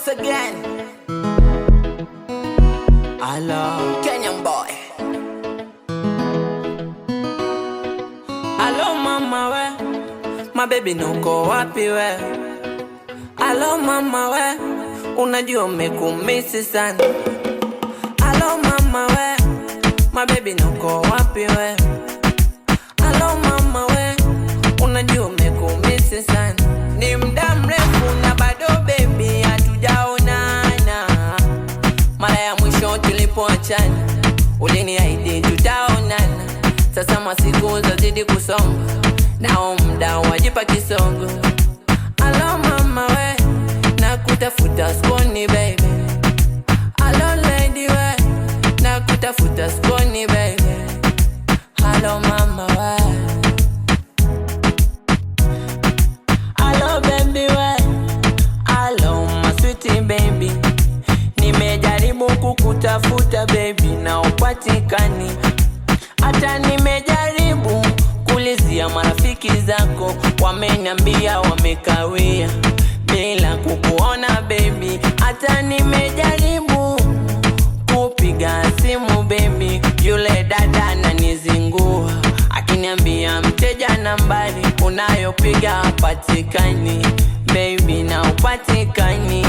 once again. Hello, Kenyan boy. Hello mama we, my baby nuko wapi we? Hello mama we, unajua umekumisi sana. Hello mama we, my baby nuko wapi we? Hello mama we, unajua umekumisi sana. Ni muda mrefu na bado baby hatujaonana. Mara ya mwisho tulipoachana uliniahidi tutaonana. Sasa masiku zazidi kusonga, nao muda wajipa kisongo. Hello mama we, nakutafuta skoni baby. Hello lady we, nakutafuta skoni baby. Hello mama we, hello baby we, hello my sweetie baby. Nimejaribu kukutafuta baby na upatikani. Hata nimejaribu kulizia marafiki zako, wameniambia wamekawia bila kukuona baby. Hata nimejaribu kupiga simu baby, yule dada ananizingua akiniambia mteja nambari unayopiga hapatikani baby, na upatikani.